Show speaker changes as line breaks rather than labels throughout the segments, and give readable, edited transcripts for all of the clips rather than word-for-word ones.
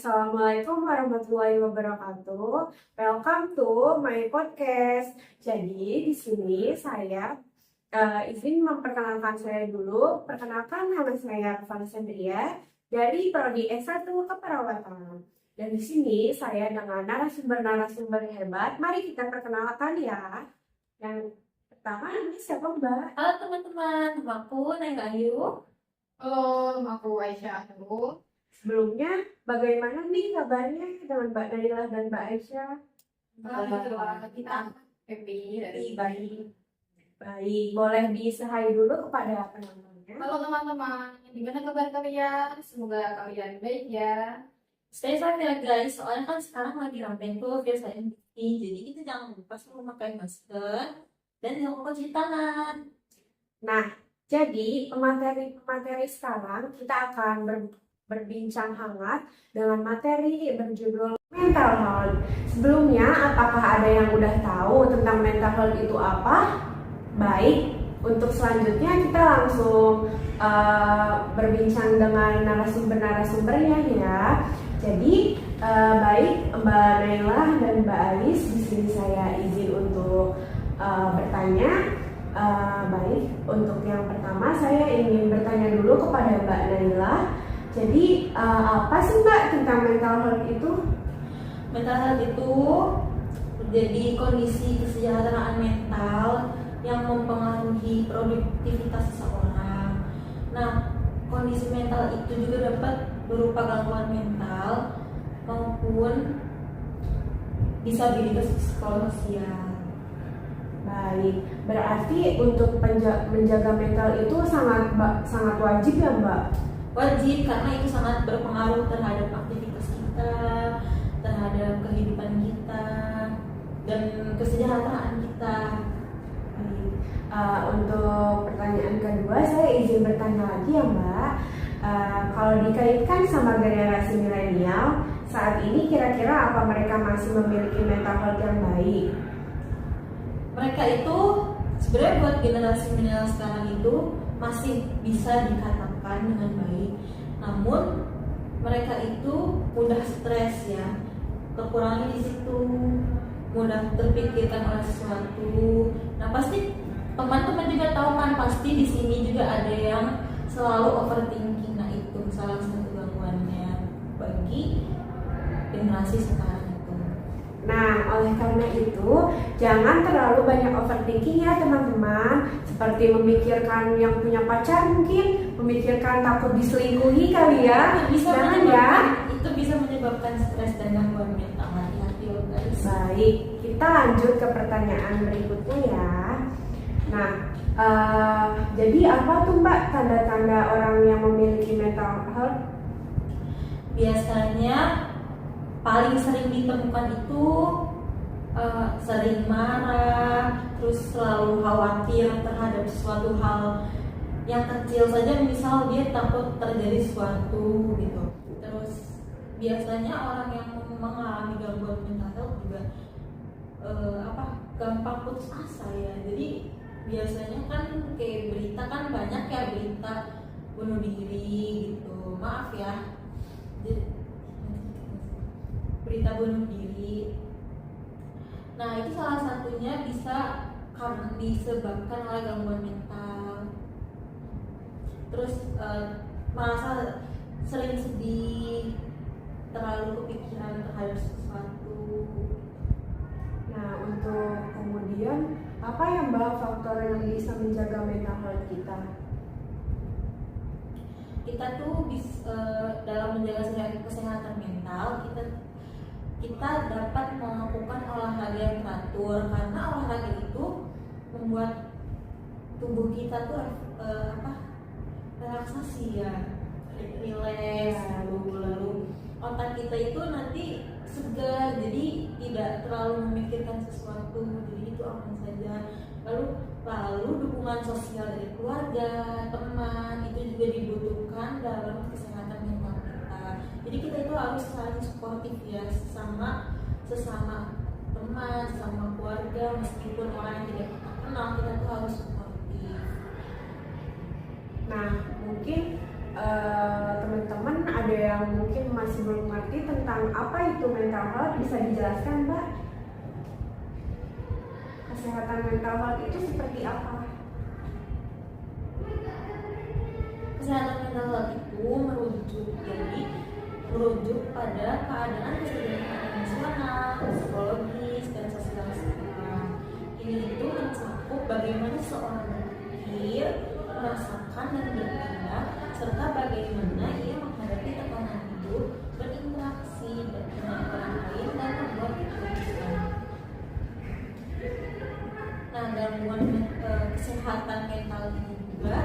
Assalamualaikum warahmatullahi wabarakatuh. Welcome to my podcast. Jadi di sini saya izin memperkenalkan saya dulu. Perkenalkan, nama saya Vansandria dari Prodi S1 Keperawatan. Dan di sini saya dengan narasumber-narasumber hebat. Mari kita perkenalkan ya. Yang pertama ini siapa Mbak?
Halo teman-teman, nama aku Naila Ayu.
Halo, nama aku Aisyah Nur.
Sebelumnya, bagaimana nih kabarnya dengan Mbak Naila dan Mbak Aisyah?
Kita happy dari
Baik. Baik, boleh disahai dulu kepada penontonnya.
Halo teman-teman, gimana kabar kalian? Semoga kalian baik ya.
Stay safe ya guys, soalnya kan sekarang lagi rame tuh virus infeksi. Jadi kita jangan lupa selalu memakai masker dan jangan lupa cuci tangan.
Nah, jadi pemateri sekarang kita akan berbincang hangat dengan materi berjudul mental health. Sebelumnya, apakah ada yang udah tahu tentang mental health itu apa? Baik, untuk selanjutnya kita langsung berbincang dengan narasumbernya ya. Jadi, baik Mbak Naila dan Mbak Alis, di sini saya izin untuk bertanya. Baik, untuk yang pertama saya ingin bertanya dulu kepada Mbak Naila. Jadi apa sih Mbak tentang mental health itu?
Mental health itu menjadi kondisi kesejahteraan mental yang mempengaruhi produktivitas seseorang. Nah, kondisi mental itu juga dapat berupa gangguan mental maupun disabilitas psikososial.
Baik, berarti untuk menjaga mental itu sangat wajib ya Mbak?
Wajib, karena itu sangat berpengaruh terhadap aktivitas kita, terhadap kehidupan kita, dan kesejahteraan kita.
Untuk pertanyaan kedua, saya izin bertanya lagi ya Mbak. Kalau dikaitkan sama generasi milenial, saat ini kira-kira apa mereka masih memiliki mental health yang baik?
Mereka itu sebenarnya buat generasi milenial sekarang itu masih bisa dikatakan dengan baik, namun mereka itu mudah stres ya, kekurangannya di situ, mudah terpikirkan oleh sesuatu. Nah pasti teman-teman juga tahu kan, pasti di sini juga ada yang selalu overthinking. Nah itu salah satu gangguannya bagi generasi sekarang itu.
Nah, oleh karena itu, jangan terlalu banyak overthinking ya teman-teman. Seperti memikirkan yang punya pacar mungkin, memikirkan takut diselingkuhi kali ya. Jangan ya.
Itu bisa menyebabkan stres dan gangguan mental. Hati-hati loh guys.
Baik, kita lanjut ke pertanyaan berikutnya ya. Nah, jadi apa tuh Mbak tanda-tanda orang yang memiliki mental health?
Biasanya paling sering ditemukan itu sering marah, terus selalu khawatir terhadap suatu hal yang kecil saja, misal dia takut terjadi sesuatu gitu. Terus biasanya orang yang mengalami gangguan mental health juga gampang putus asa ya. Jadi biasanya kan kayak berita kan banyak ya, berita bunuh diri gitu, maaf ya. Berita bunuh diri. Nah itu salah satunya bisa karena disebabkan oleh gangguan mental. Terus merasa sering sedih, terlalu kepikiran terhadap sesuatu.
Nah, untuk kemudian apa ya Mbak faktor yang bisa menjaga mental health kita?
Kita tuh dalam menjaga kesehatan mental, kita dapat melakukan olahraga yang teratur, karena olahraga itu membuat tubuh kita tuh relaksasi ya, rileks, lalu otak kita itu nanti segar, jadi tidak terlalu memikirkan sesuatu, jadi itu aman saja. Lalu dukungan sosial dari keluarga, teman itu juga dibutuhkan dalam kesehatan mental kita. Jadi kita itu harus saling suportif ya, sesama teman, sesama keluarga, meskipun orang yang tidak kita kenal, kita tuh harus suportif.
Nah, mungkin teman-teman ada yang yang mungkin masih belum ngerti tentang apa itu mental health, bisa dijelaskan Mbak? Kesehatan mental health itu seperti apa?
Kesehatan mental health itu merujuk pada keadaan kesehatan emosional, psikologis, dan sosial seseorang. Ini itu mencakup bagaimana seorang berpikir, merasakan dan bertindak, serta bagaimana ia menghadapi tekanan hidup, berinteraksi dengan orang lain, dan membuat keputusan. Nah, gangguan kesehatan mental ini juga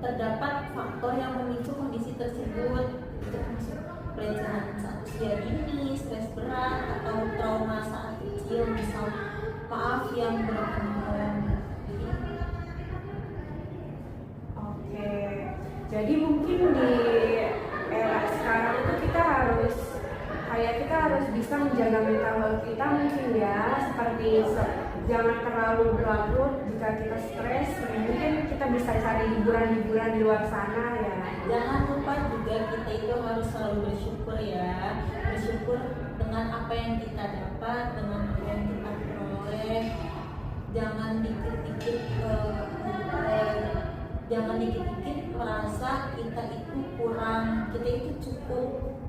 terdapat faktor yang memicu kondisi tersebut, termasuk pelecehan saat usia dini, stres berat, atau trauma saat kecil, misal maaf yang berulang-ulang.
Oke, jadi mungkin di era sekarang itu kita harus bisa menjaga mental health kita mungkin ya, seperti jangan terlalu berlarut. Jika kita stres, mungkin kita bisa cari hiburan-hiburan di luar sana ya.
Jangan lupa juga kita itu harus selalu bersyukur ya, bersyukur dengan apa yang kita dapat, dengan apa yang kita peroleh. Jangan dikit-dikit merasa kita itu kurang, kita itu cukup.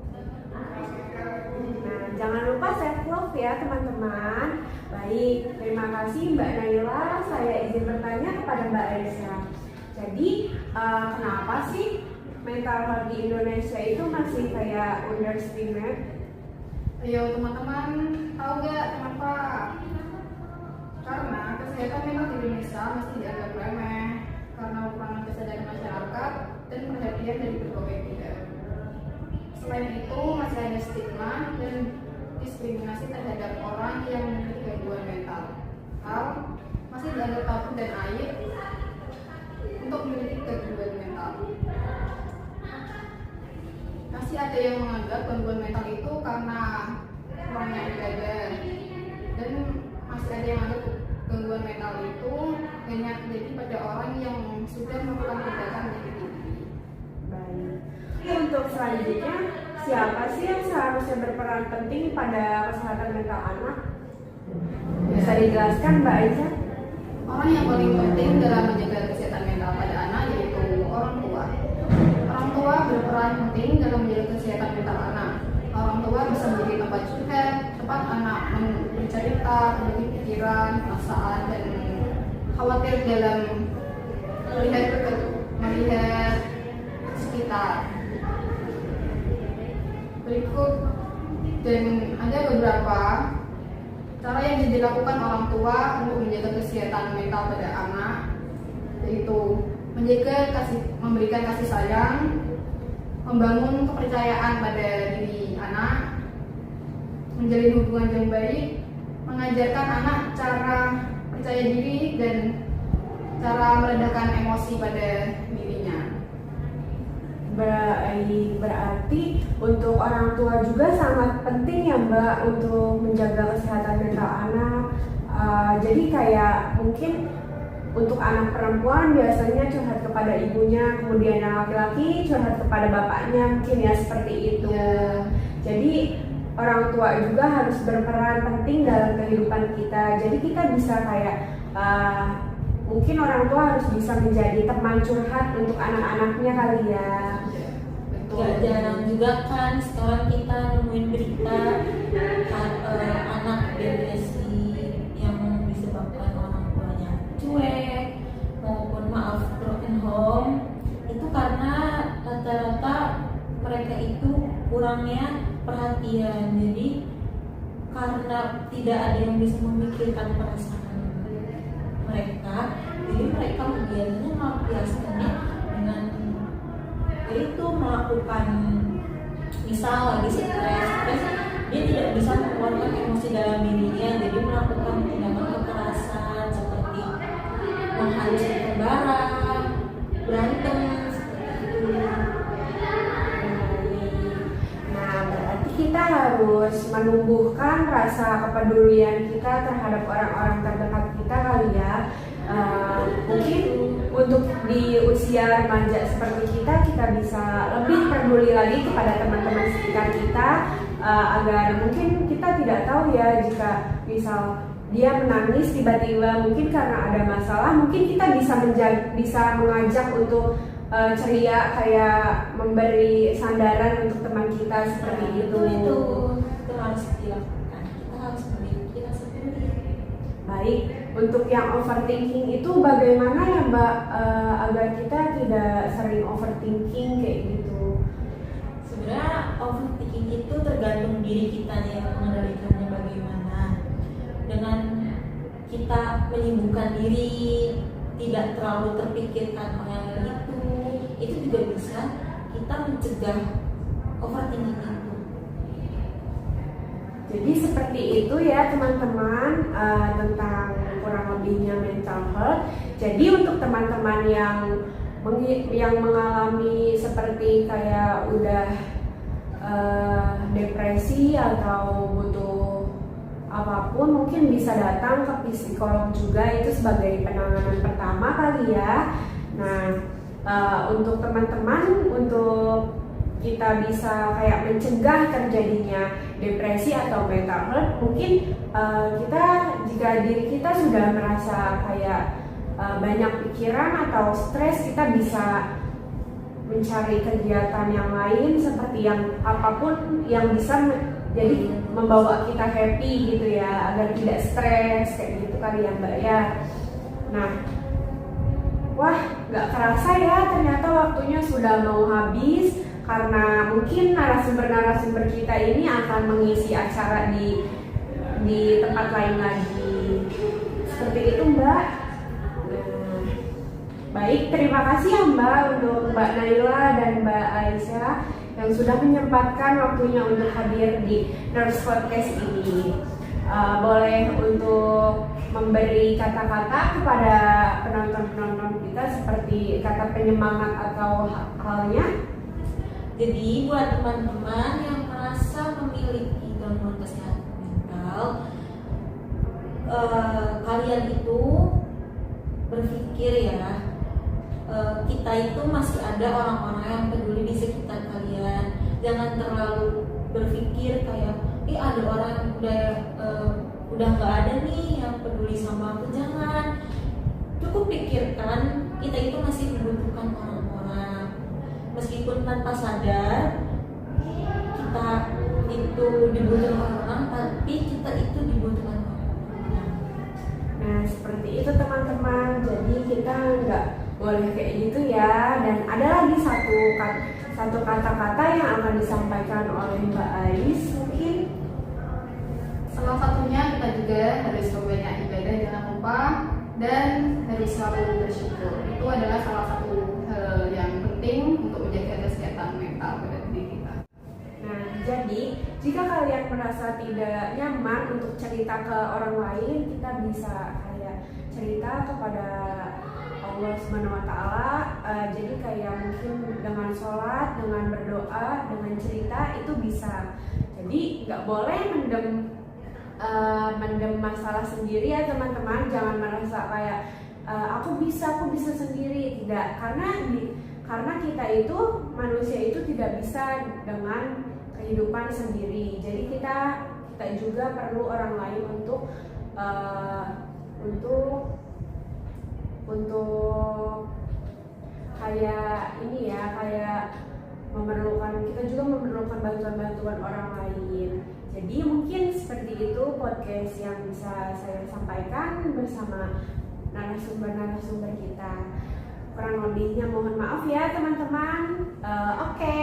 Nah, jangan lupa self love ya teman-teman. Baik, terima kasih Mbak Naila. Saya izin bertanya kepada Mbak Aisyah. Jadi, kenapa sih mental health di Indonesia itu masih kayak underestimate?
Ayo teman-teman, tahu gak kenapa? Karena kesehatan mental di Indonesia masih dianggap remeh karena merupakan kesadaran masyarakat dan perhatian dari berbagai pihak. Selain itu, masih ada stigma dan diskriminasi terhadap orang yang memiliki gangguan mental. Masih dianggap tabu dan aib untuk memiliki gangguan mental. Masih ada yang menganggap gangguan mental itu karena kurangnya ibadah, dan masih ada yang menganggap gangguan mental itu hanya terjadi pada orang yang sudah melakukan tindakan negatif.
Baik. Untuk selanjutnya, siapa sih yang seharusnya berperan penting pada kesehatan mental anak? Bisa dijelaskan Mbak Aisyah?
Orang yang paling penting dalam menjaga kesehatan mental pada anak yaitu orang tua. Orang tua berperan penting dalam menjaga kesehatan mental anak. Orang tua bisa menjadi tempat curhat, tempat anak bercerita, memiliki pikiran, perasaan, dan khawatir dalam melihat sekitar. Berikut dan ada beberapa cara yang dilakukan orang tua untuk menjaga kesehatan mental pada anak, yaitu memberikan kasih sayang, membangun kepercayaan pada diri anak, menjalin hubungan yang baik, mengajarkan anak cara percaya diri dan cara meredakan emosi pada dirinya.
Baik, berarti untuk orang tua juga sangat penting ya Mbak untuk menjaga kesehatan mental anak. Jadi kayak mungkin untuk anak perempuan biasanya curhat kepada ibunya, kemudian yang laki-laki curhat kepada bapaknya, mungkin ya seperti itu. Jadi orang tua juga harus berperan penting dalam kehidupan kita. Jadi kita bisa kayak mungkin orang tua harus bisa menjadi teman curhat untuk anak-anaknya kali ya.
Gak jarang juga kan sekarang kita nemuin berita anak depresi yang disebabkan orang tuanya cuek maupun broken home, itu karena rata-rata mereka itu kurangnya perhatian. Jadi karena tidak ada yang bisa memikirkan perasaan mereka, jadi mereka biasanya melampiaskannya dengan itu melakukan, misal lagi stres, dia tidak bisa mengeluarkan emosi dalam dirinya, jadi melakukan tindakan kekerasan seperti menghancurkan barang, berantem seperti itu.
Nah, berarti kita harus menumbuhkan rasa kepedulian kita terhadap orang-orang terdekat kita kita kali ya. Mungkin untuk di usia remaja seperti kita bisa lebih peduli lagi kepada teman-teman sekitar kita, agar mungkin kita tidak tahu ya jika misal dia menangis tiba-tiba mungkin karena ada masalah, mungkin kita bisa mengajak untuk ceria, kayak memberi sandaran untuk teman kita seperti itu.
Itu harus dilakukan. Kita harus memiliki kita sendiri.
Baik, untuk yang overthinking itu bagaimana ya Mbak, agar kita tidak sering overthinking kayak gitu?
Sebenarnya overthinking itu tergantung diri kita nih yang mengendalikannya bagaimana. Dengan kita menyibukkan diri, tidak terlalu terpikirkan hal itu juga bisa kita mencegah overthinking itu. Jadi
Seperti itu ya teman-teman, tentang kurang lebihnya mental health. Jadi untuk teman-teman yang mengalami seperti kayak udah depresi atau butuh apapun, mungkin bisa datang ke psikolog juga, itu sebagai penanganan pertama kali ya. Nah, untuk teman-teman, untuk kita bisa kayak mencegah terjadinya depresi atau mental health, mungkin kita, jika diri kita sudah merasa kayak banyak pikiran atau stres, kita bisa mencari kegiatan yang lain seperti yang apapun yang bisa jadi membawa kita happy gitu ya, agar tidak stres kayak gitu kali ya Mbak ya. Nah, wah nggak kerasa ya ternyata waktunya sudah mau habis, karena mungkin narasumber-narasumber kita ini akan mengisi acara di tempat lain lagi. Seperti itu Mbak. Nah, baik, terima kasih ya Mbak untuk Mbak Naila dan Mbak Aisyah yang sudah menyempatkan waktunya untuk hadir di Nurse Podcast ini. Boleh untuk memberi kata-kata kepada penonton-penonton kita seperti kata penyemangat atau halnya.
Jadi buat teman-teman yang merasa memiliki gangguan kesehatan mental, kalian itu berpikir ya, kita itu masih ada orang-orang yang peduli di sekitar kalian. Jangan terlalu berpikir kayak, ada orang yang udah nggak ada nih yang peduli sama aku. Jangan, cukup pikirkan kita itu masih dibutuhkan orang-orang. Meskipun tanpa sadar kita itu dibutuhkan orang, tapi kita itu dibutuhkan orang.
Nah, seperti itu teman-teman. Jadi kita nggak boleh kayak gitu ya. Dan ada lagi satu kata-kata yang akan disampaikan oleh Mbak Ais mungkin.
Salah satunya kita juga harus membanyak ibadah, jangan lupa, dan harus selalu bersyukur. Itu adalah salah satu hal yang penting untuk menjaga kesehatan mental pada diri kita.
Nah, jadi jika kalian merasa tidak nyaman untuk cerita ke orang lain, kita bisa kayak cerita kepada Allah Subhanahu wa Ta'ala. Jadi kayak mungkin dengan sholat, dengan berdoa, dengan cerita itu bisa. Jadi nggak boleh mendem masalah sendiri ya teman-teman. Jangan merasa kayak aku bisa sendiri. Tidak, karena kita itu manusia itu tidak bisa dengan kehidupan sendiri. Jadi kita juga perlu orang lain untuk kayak ini ya, kayak kita juga memerlukan bantuan orang lain. Jadi mungkin seperti itu podcast yang bisa saya sampaikan bersama narasumber kita. Kurang lebihnya mohon maaf ya teman-teman. Oke.